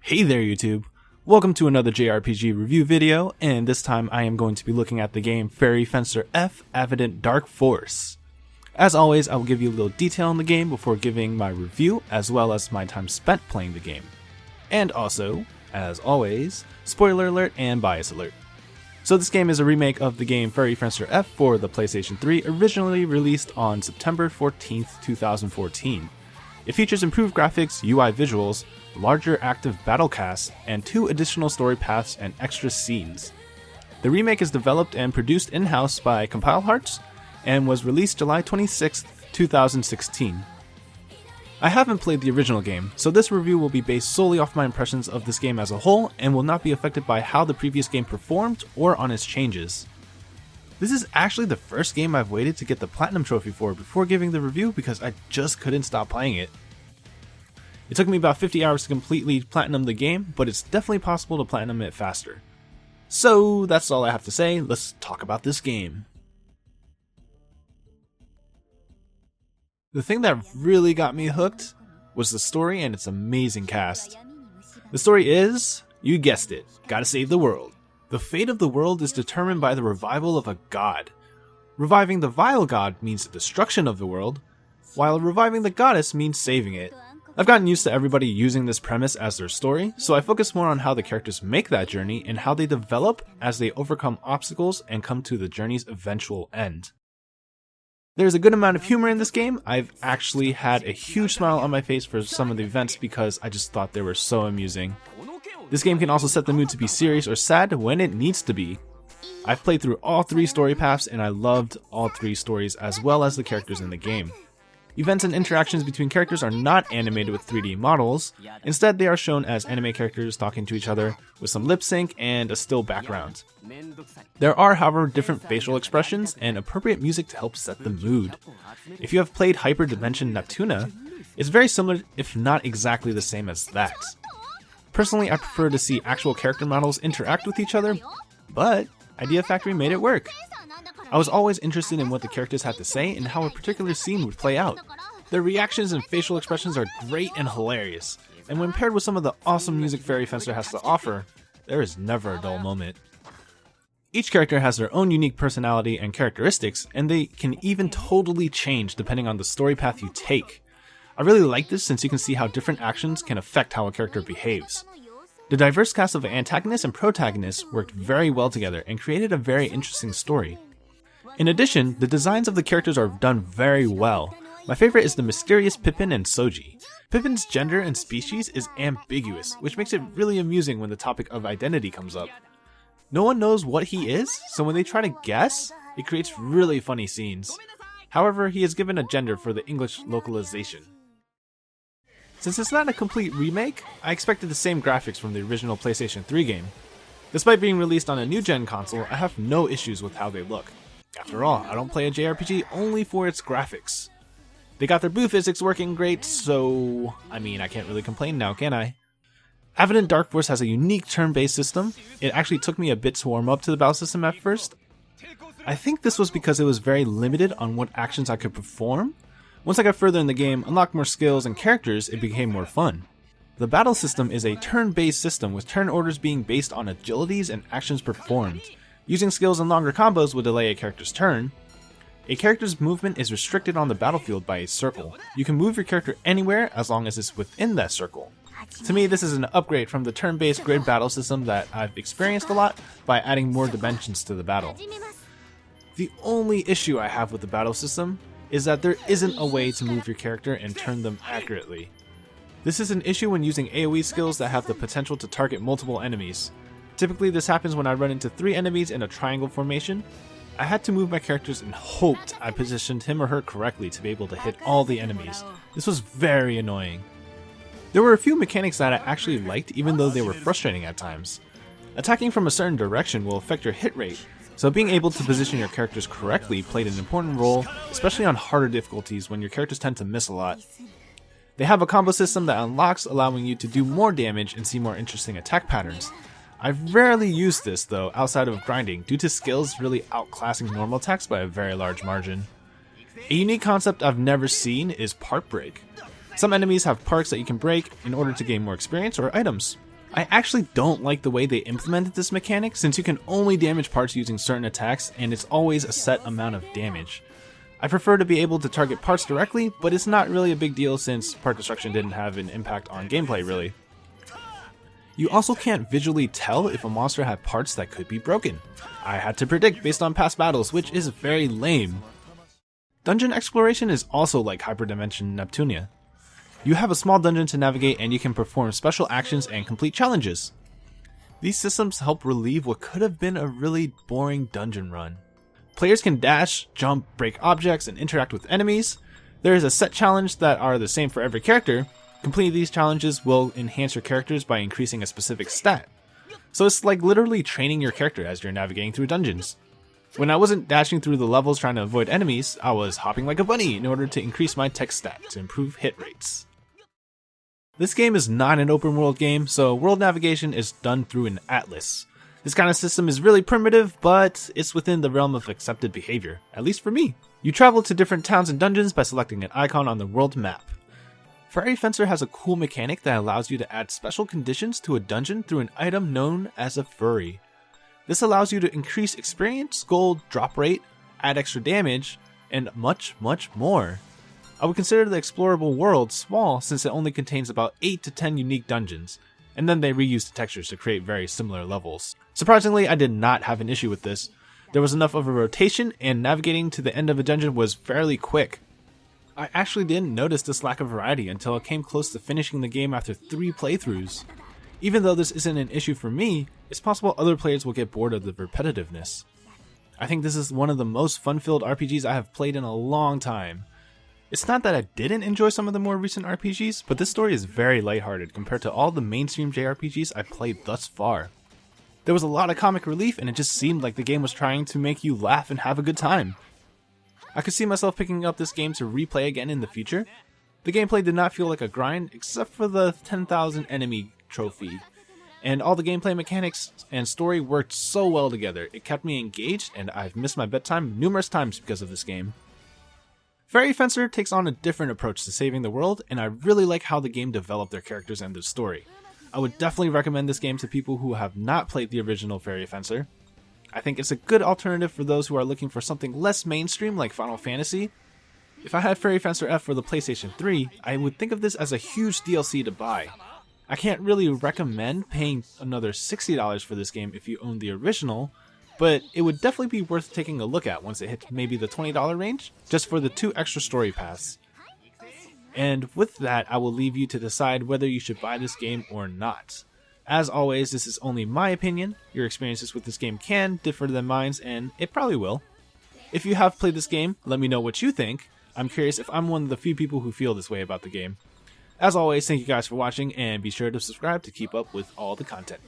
Hey there YouTube! Welcome to another JRPG review video, and this time I am going to be looking at the game Fairy Fencer F Avident Dark Force. As always, I will give you a little detail on the game before giving my review, as well as my time spent playing the game. And also, as always, spoiler alert and bias alert. So this game is a remake of the game Fairy Fencer F for the PlayStation 3, originally released on September 14th, 2014. It features improved graphics, UI visuals, larger active battle casts, and 2 additional story paths and extra scenes. The remake is developed and produced in-house by Compile Hearts and was released July 26, 2016. I haven't played the original game, so this review will be based solely off my impressions of this game as a whole and will not be affected by how the previous game performed or on its changes. This is actually the first game I've waited to get the Platinum Trophy for before giving the review because I just couldn't stop playing it. It took me about 50 hours to completely platinum the game, but it's definitely possible to platinum it faster. So that's all I have to say, let's talk about this game. The thing that really got me hooked was the story and its amazing cast. The story is, you guessed it, gotta save the world. The fate of the world is determined by the revival of a god. Reviving the vile god means the destruction of the world, while reviving the goddess means saving it. I've gotten used to everybody using this premise as their story, so I focus more on how the characters make that journey and how they develop as they overcome obstacles and come to the journey's eventual end. There's a good amount of humor in this game. I've actually had a huge smile on my face for some of the events because I just thought they were so amusing. This game can also set the mood to be serious or sad when it needs to be. I've played through all 3 story paths and I loved all 3 stories as well as the characters in the game. Events and interactions between characters are not animated with 3D models, instead they are shown as anime characters talking to each other with some lip sync and a still background. There are, however, different facial expressions and appropriate music to help set the mood. If you have played Hyper Dimension Neptuna, it's very similar if not exactly the same as that. Personally, I prefer to see actual character models interact with each other, but Idea Factory made it work. I was always interested in what the characters had to say and how a particular scene would play out. Their reactions and facial expressions are great and hilarious, and when paired with some of the awesome music Fairy Fencer has to offer, there is never a dull moment. Each character has their own unique personality and characteristics, and they can even totally change depending on the story path you take. I really like this since you can see how different actions can affect how a character behaves. The diverse cast of antagonists and protagonists worked very well together and created a very interesting story. In addition, the designs of the characters are done very well. My favorite is the mysterious Pippin and Soji. Pippin's gender and species is ambiguous, which makes it really amusing when the topic of identity comes up. No one knows what he is, so when they try to guess, it creates really funny scenes. However, he is given a gender for the English localization. Since it's not a complete remake, I expected the same graphics from the original PlayStation 3 game. Despite being released on a new gen console, I have no issues with how they look. After all, I don't play a JRPG only for its graphics. They got their blue physics working great, so I can't really complain now, can I? Avident Dark Force has a unique turn-based system. It actually took me a bit to warm up to the battle system at first. I think this was because it was very limited on what actions I could perform. Once I got further in the game, unlocked more skills and characters, it became more fun. The battle system is a turn-based system with turn orders being based on agilities and actions performed. Using skills and longer combos will delay a character's turn. A character's movement is restricted on the battlefield by a circle. You can move your character anywhere as long as it's within that circle. To me, this is an upgrade from the turn-based grid battle system that I've experienced a lot by adding more dimensions to the battle. The only issue I have with the battle system is that there isn't a way to move your character and turn them accurately. This is an issue when using AoE skills that have the potential to target multiple enemies. Typically this happens when I run into 3 enemies in a triangle formation. I had to move my characters and hoped I positioned him or her correctly to be able to hit all the enemies. This was very annoying. There were a few mechanics that I actually liked even though they were frustrating at times. Attacking from a certain direction will affect your hit rate, so being able to position your characters correctly played an important role, especially on harder difficulties when your characters tend to miss a lot. They have a combo system that unlocks, allowing you to do more damage and see more interesting attack patterns. I've rarely used this though outside of grinding due to skills really outclassing normal attacks by a very large margin. A unique concept I've never seen is part break. Some enemies have parts that you can break in order to gain more experience or items. I actually don't like the way they implemented this mechanic, since you can only damage parts using certain attacks and it's always a set amount of damage. I prefer to be able to target parts directly, but it's not really a big deal since part destruction didn't have an impact on gameplay really. You also can't visually tell if a monster had parts that could be broken. I had to predict based on past battles, which is very lame. Dungeon exploration is also like Hyperdimension Neptunia. You have a small dungeon to navigate and you can perform special actions and complete challenges. These systems help relieve what could have been a really boring dungeon run. Players can dash, jump, break objects, and interact with enemies. There is a set challenge that are the same for every character. Completing these challenges will enhance your characters by increasing a specific stat. So it's like literally training your character as you're navigating through dungeons. When I wasn't dashing through the levels trying to avoid enemies, I was hopping like a bunny in order to increase my tech stat to improve hit rates. This game is not an open world game, so world navigation is done through an atlas. This kind of system is really primitive, but it's within the realm of accepted behavior, at least for me. You travel to different towns and dungeons by selecting an icon on the world map. Fairy Fencer has a cool mechanic that allows you to add special conditions to a dungeon through an item known as a furry. This allows you to increase experience, gold, drop rate, add extra damage, and much more. I would consider the explorable world small since it only contains about 8 to 10 unique dungeons, and then they reuse the textures to create very similar levels. Surprisingly, I did not have an issue with this. There was enough of a rotation, and navigating to the end of a dungeon was fairly quick. I actually didn't notice this lack of variety until I came close to finishing the game after 3 playthroughs. Even though this isn't an issue for me, it's possible other players will get bored of the repetitiveness. I think this is one of the most fun-filled RPGs I have played in a long time. It's not that I didn't enjoy some of the more recent RPGs, but this story is very lighthearted compared to all the mainstream JRPGs I've played thus far. There was a lot of comic relief and it just seemed like the game was trying to make you laugh and have a good time. I could see myself picking up this game to replay again in the future. The gameplay did not feel like a grind except for the 10,000 enemy trophy. And all the gameplay mechanics and story worked so well together. It kept me engaged and I've missed my bedtime numerous times because of this game. Fairy Fencer takes on a different approach to saving the world, and I really like how the game developed their characters and their story. I would definitely recommend this game to people who have not played the original Fairy Fencer. I think it's a good alternative for those who are looking for something less mainstream like Final Fantasy. If I had Fairy Fencer F for the PlayStation 3, I would think of this as a huge DLC to buy. I can't really recommend paying another $60 for this game if you own the original, but it would definitely be worth taking a look at once it hits maybe the $20 range, just for the 2 extra story paths. And with that, I will leave you to decide whether you should buy this game or not. As always, this is only my opinion. Your experiences with this game can differ than mine, and it probably will. If you have played this game, let me know what you think. I'm curious if I'm one of the few people who feel this way about the game. As always, thank you guys for watching, and be sure to subscribe to keep up with all the content.